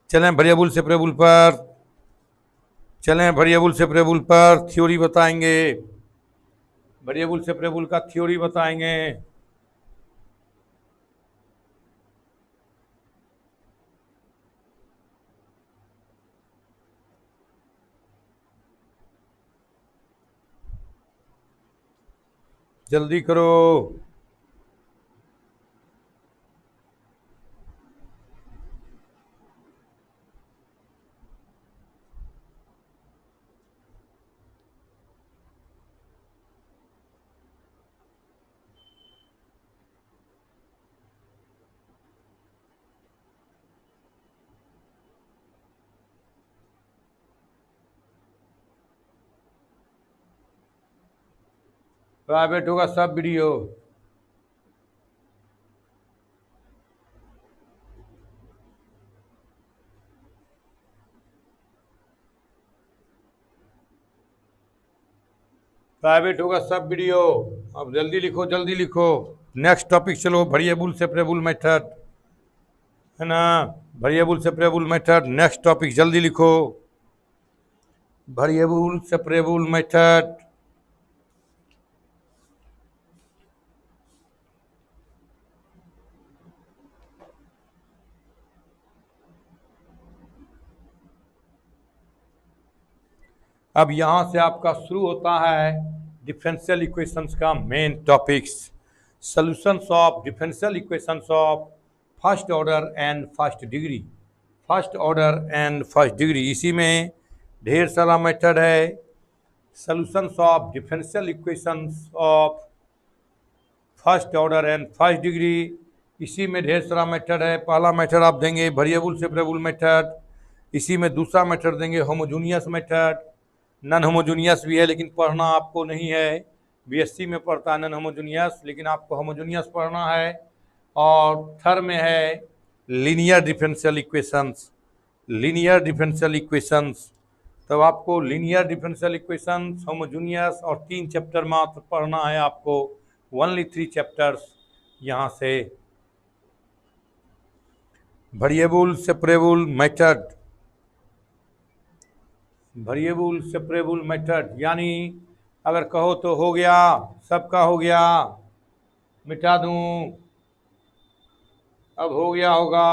चलें वेरिएबल से वेरिएबल पर, चलें वेरिएबल से वेरिएबल पर थ्योरी बताएंगे, वेरिएबल से वेरिएबल का थ्योरी बताएंगे। जल्दी करो। प्राइवेट होगा सब वीडियो। प्राइवेट होगा सब वीडियो। अब जल्दी लिखो जल्दी लिखो। नेक्स्ट टॉपिक चलो, वेरिएबल सेपरेबल मेथड, है ना। Variable separable method next topic, जल्दी लिखो। Variable separable method. अब यहां से आपका शुरू होता है डिफरेंशियल इक्वेशंस का main topics. Solutions of differential equations of first order and first degree. First order and first degree, इसी में ढेर सारा मेथड है। Solutions of differential equations of first order and first degree, इसी में ढेर सारा मेथड है। पहला मेथड आप देंगे वेरिएबल सेपरेबल मेथड, इसी में दूसरा मेथड देंगे होमोजेनियस मेथड। नॉन होमोजेनियस भी है लेकिन पढ़ना आपको नहीं है, बीएससी में पढ़ता है नॉन होमोजेनियस, लेकिन आपको होमोजेनियस पढ़ना है। और थर्ड में है linear differential equations. Linear differential equations, तब आपको लीनियर डिफरेंशियल इक्वेशंस, होमोजेनियस और 3 चैप्टर मात्र पढ़ना है आपको, ओनली 3 चैप्टर्स यहाँ से। Variable separable method, variable separable method यानी अगर कहो तो हो गया, सबका हो गया, मिटा दूं, अब हो गया होगा।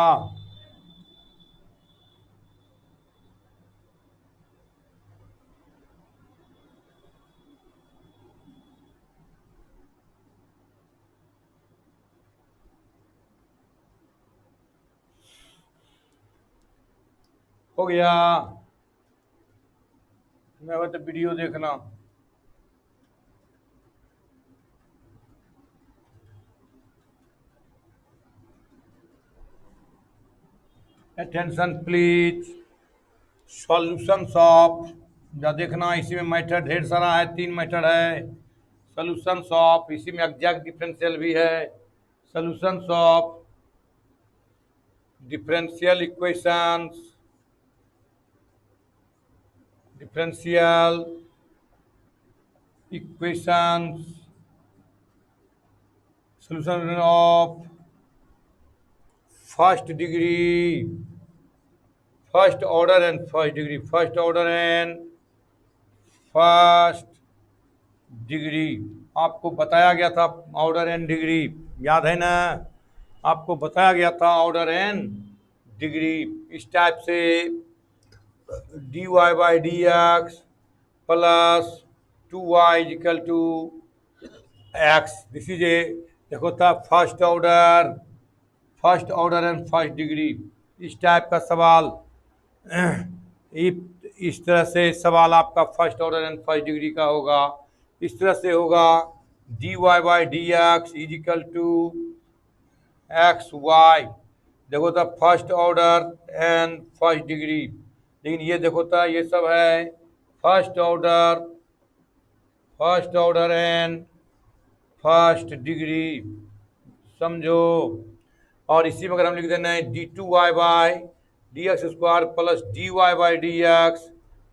हो गया, मैं तो वीडियो देखना। Attention please. सॉल्यूशंस ऑफ, या देखना इसी में मेथड ढेर सारा है, 3 मेथड है। सॉल्यूशंस ऑफ, इसी में एग्जैक्ट डिफरेंशियल भी है। Solutions of differential equations, differential equations, solution of first degree, first order and first degree, first order and first degree. आपको बताया गया था ऑर्डर एंड डिग्री, याद है ना, आपको बताया गया था ऑर्डर एंड डिग्री। इस टाइप से dy by d x plus 2y equal to x, this is a, देखो था first order, first order and first degree. इस टाइप का सवाल, इस तरह से सवाल आपका first order and first degree का होगा। इस तरह से होगा dy by d x is equal to x y, देखो था first order and first degree. लेकिन ये देखो था ये सब है first order and first degree, समझो। और इसी में अगर हम लिख देना है d2y by d x square plus dy by d x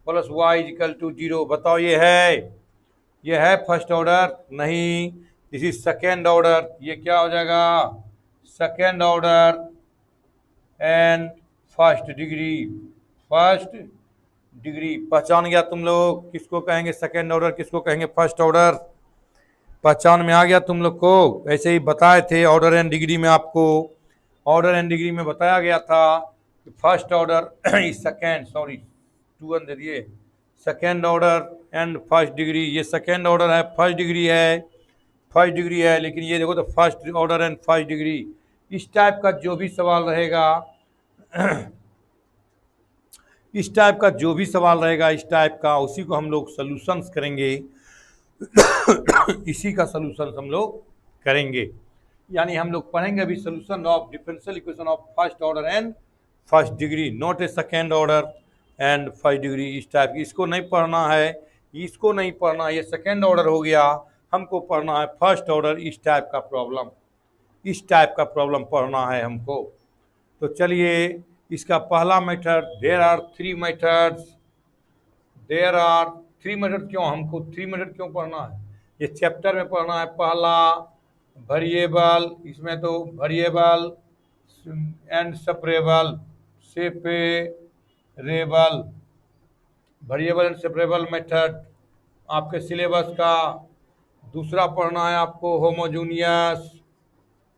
plus y equal to 0, बताओ ये है फर्स्ट ऑर्डर? नहीं, दिस इज सेकेंड ऑर्डर। ये क्या हो जाएगा? Second order and first degree, first degree. पहचान गया तुम लोग किसको कहेंगे सेकेंड ऑर्डर, किसको कहेंगे फर्स्ट ऑर्डर? पहचान में आ गया तुम लोग को? ऐसे ही बताए थे ऑर्डर एंड डिग्री में, आपको ऑर्डर एंड डिग्री में बताया गया था कि first order is second, sorry 2 दे दिए, second order and first degree. ये सेकेंड ऑर्डर है, फर्स्ट डिग्री है, लेकिन ये देखो तो first order and first degree. इस टाइप का जो भी सवाल रहेगा इस टाइप का जो भी सवाल रहेगा, इस टाइप का, उसी को हम लोग सॉल्यूशंस करेंगे इसी का सॉल्यूशन हम लोग करेंगे। यानी हम लोग पढ़ेंगे अभी solution of differential equation of first order and first degree, not a second order and first degree. इस टाइप की इसको नहीं पढ़ना है, इसको नहीं पढ़ना, ये सेकेंड ऑर्डर हो गया, हमको पढ़ना है फर्स्ट ऑर्डर। इस टाइप का प्रॉब्लम, इस टाइप का प्रॉब्लम पढ़ना है हमको। तो चलिए इसका पहला मेथड, देयर आर 3 मेथड क्यों, हमको 3 मेथड क्यों पढ़ना है, ये चैप्टर में पढ़ना है। पहला वेरिएबल, इसमें तो variable and separable, separable, variable and separable method आपके सिलेबस का। दूसरा पढ़ना है आपको होमोजीनियस,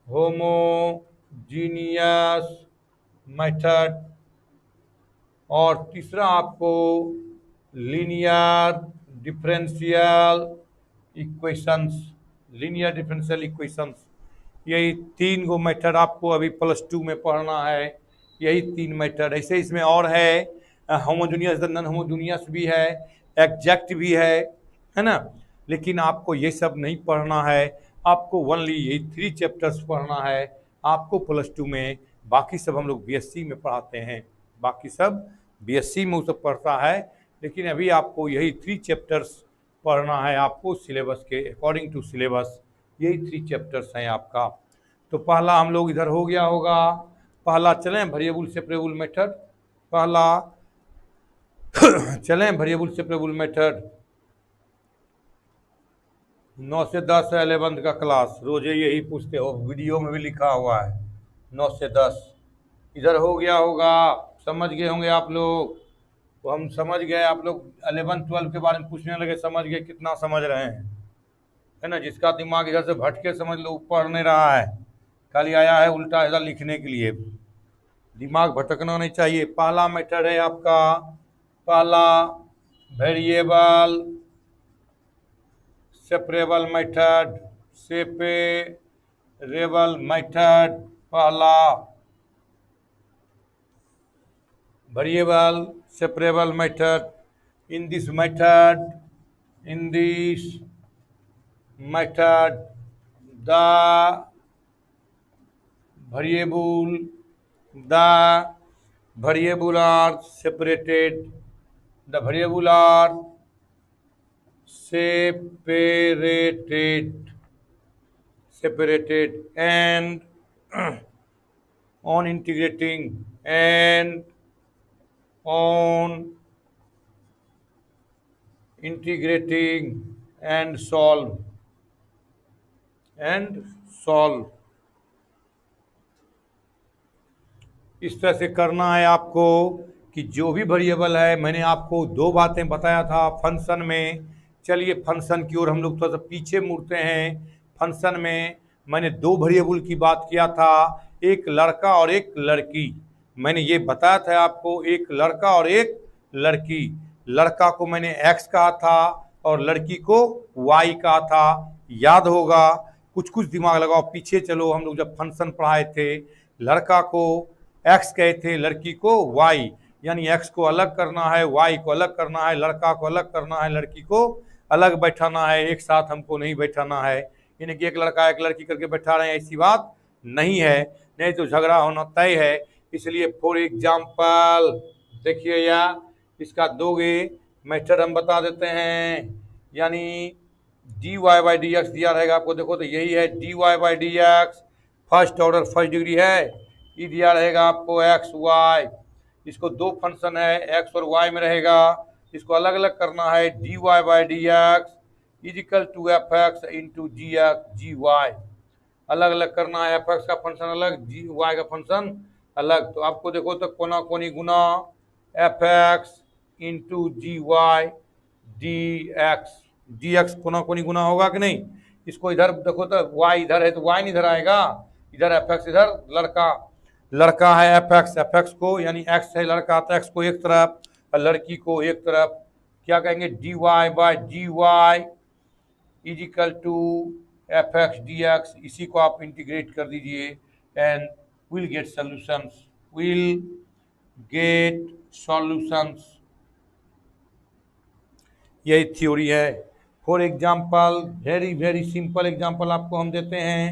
होमोजीनियस मेथड। और तीसरा आपको linear differential equations, linear differential equations. यही 3 गो मेथड आपको अभी +2 में पढ़ना है, यही 3 मेथड। ऐसे इसमें और है, होमोजीनियस नॉन होमोजीनियस भी है, एग्जैक्ट भी है ना। लेकिन आपको ये सब नहीं पढ़ना है, आपको ओनली यही 3 चैप्टर्स पढ़ना है आपको +2 में। बाकी सब हम लोग बीएससी में पढ़ाते हैं, बाकी सब बीएससी में वो सब पढ़ता है, लेकिन अभी आपको यही 3 चैप्टर्स पढ़ना है आपको सिलेबस के अकॉर्डिंग टू सिलेबस। यही 3 चैप्टर्स हैं आपका। तो पहला हम लोग इधर हो गया होगा, पहला चलें वेरिएबल सेपरेबल मेथड, पहला चलें वेरिएबल सेपरेबल मेथड। 9 से 10 है 11th का क्लास, रोजे यही पूछते हो, वीडियो में भी लिखा हुआ है 9 से 10। इधर हो गया होगा, समझ गए होंगे आप लोग। तो हम समझ गए, आप लोग 11-12 के बारे में पूछने लगे, समझ गए, कितना समझ रहे हैं, है ना। जिसका दिमाग इधर से भटके समझ लो पढ़ नहीं रहा है, खाली आया है उल्टा इधर लिखने के लिए, दिमाग भटकना नहीं चाहिए। पहला मेथड है आपका, पहला variable separable method, separable method, पहला variable separable method. in this method the variable are separated, the variable are separated and on integrating and on integrating and solve इस तरह से करना है आपको कि जो भी वेरिएबल है, मैंने आपको 2 बातें बताया था फंक्शन में। चलिए फंक्शन की ओर हम लोग थोड़ा सा पीछे मुड़ते हैं। फंक्शन में मैंने 2 वेरिएबल की बात किया था, एक लड़का और एक लड़की। मैंने ये बताया था आपको, एक लड़का और एक लड़की। लड़का को मैंने x कहा था और लड़की को y कहा था, याद होगा। कुछ कुछ दिमाग लगाओ, पीछे चलो। हम लोग जब फंक्शन पढ़ाए थे, लड़का को x कहे थे, लड़की को y, यानी x को अलग करना है, y को अलग करना है, लड़का को अलग करना है, लड़की को अलग बैठाना है, एक साथ हमको नहीं बैठाना है। यानी कि एक लड़का एक लड़की करके बैठा रहे हैं, ऐसी बात नहीं है, नहीं तो झगड़ा होना तय है। इसलिए फॉर एग्जाम्पल देखिए, या इसका 2 मेथड हम बता देते हैं। यानी dy/dx दिया रहेगा आपको, देखो तो यही है dy/dx, first order first degree है। ये दिया रहेगा आपको x y, इसको 2 फंक्शन है x और y में रहेगा, इसको अलग अलग करना है। dy/dx is equal to fx into gy, अलग अलग करना है, fx का फंक्शन अलग, y का फंक्शन अलग। तो आपको देखो तो कोना कोनी गुना fx इंटू gy dx कोना कोनी गुना होगा कि नहीं। इसको इधर देखो तो y इधर है तो y नहीं इधर आएगा, इधर fx, इधर लड़का है fx को, यानी x है लड़का तो x को एक तरफ और लड़की को एक तरफ, क्या कहेंगे dy/dy is equal to fx dx। इसी को आप इंटीग्रेट कर दीजिए एंड विल गेट सॉल्यूशंस। यही थ्योरी है। For example, very very simple example आपको हम देते हैं,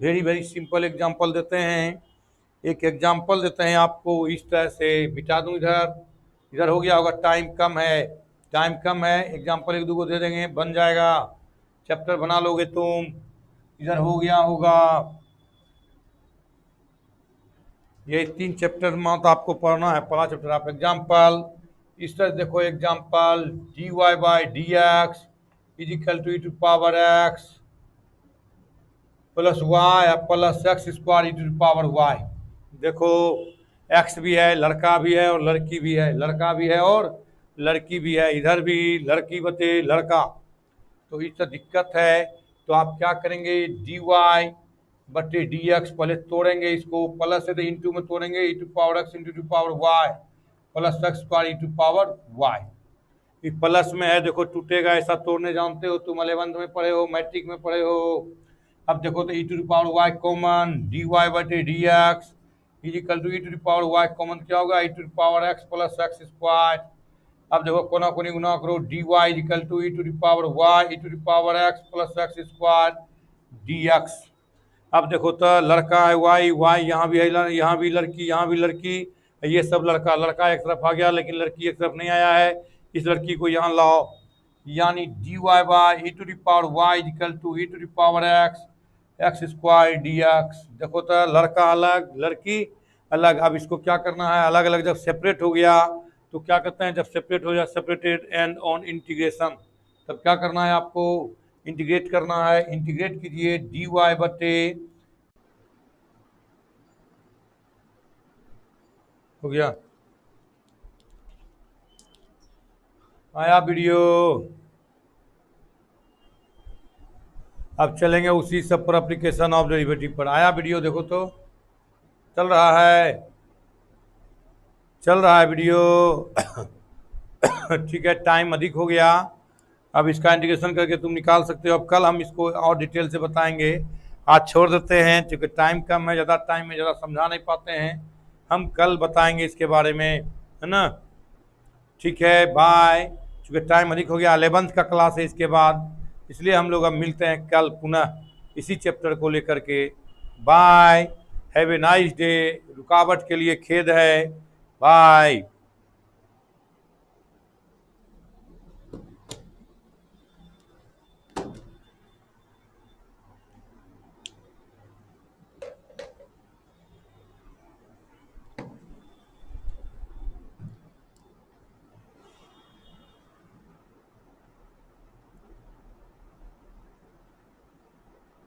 वेरी वेरी सिंपल एग्जाम्पल देते हैं। एक एग्जाम्पल देते हैं आपको, इस तरह से मिटा दूं, इधर हो गया होगा, टाइम कम है, एग्जाम्पल 1-2 को दे देंगे, बन जाएगा, चैप्टर बना लोगे तुम। इधर हो गया होगा, ये 3 चैप्टर में तो आपको पढ़ना है। पहला चैप्टर आप एग्जाम्पल, इस तरह देखो example, dy by d x is equal to e to power x plus y plus x square e to power y. देखो एक्स भी है, लड़का भी है और लड़की भी है, लड़का भी है और लड़की भी है, इधर भी लड़की बटे लड़का, तो इससे दिक्कत है। तो आप क्या करेंगे, dy बटे डी एक्स पहले तोड़ेंगे, इसको प्लस से तो इंटू में तोड़ेंगे, e to power x into to power y plus x square e to power y. ये प्लस में है, देखो टूटेगा, ऐसा तोड़ने जानते हो तुम, 11th में पढ़े हो, मैट्रिक में पढ़े हो। अब देखो तो e to power y common, d y बटे d x is equal to e to power y common क्या होगा, e to power x plus x square. अब देखो कोना कोनी गुना करो, d y is equal to e to power y e to power x plus x square d x. अब देखो तो लड़का है वाई, वाई यहाँ भी है, यहाँ भी लड़की, यहाँ भी लड़की, ये सब लड़का, लड़का एक तरफ आ गया लेकिन लड़की एक तरफ नहीं आया है, इस लड़की को यहाँ लाओ, यानी d y by e to power y equal to e to power x x square d x. देखो तो लड़का अलग लड़की अलग। अब इसको क्या करना है, अलग अलग जब सेपरेट हो गया तो क्या करते हैं, जब सेपरेट हो जाए, सेपरेटेड एंड ऑन इंटीग्रेशन, तब क्या करना है आपको, इंटीग्रेट करना है। इंटीग्रेट कीजिए डी वाई बटे, हो गया, आया वीडियो। अब चलेंगे उसी सब पर, एप्लीकेशन ऑफ डेरिवेटिव पर। आया वीडियो, देखो तो चल रहा है, चल रहा है वीडियो। ठीक है, टाइम अधिक हो गया, अब इसका इंटीग्रेशन करके तुम निकाल सकते हो। अब कल हम इसको और डिटेल से बताएंगे, आज छोड़ देते हैं क्योंकि टाइम कम है, ज़्यादा टाइम में ज़्यादा समझा नहीं पाते हैं, हम कल बताएंगे इसके बारे में, है ना। ठीक है, बाय। चूँकि टाइम अधिक हो गया, 11th का क्लास है इसके बाद, इसलिए हम लोग अब मिलते हैं कल पुनः इसी चैप्टर को लेकर के। Bye, have a nice day. रुकावट के लिए खेद है, बाय।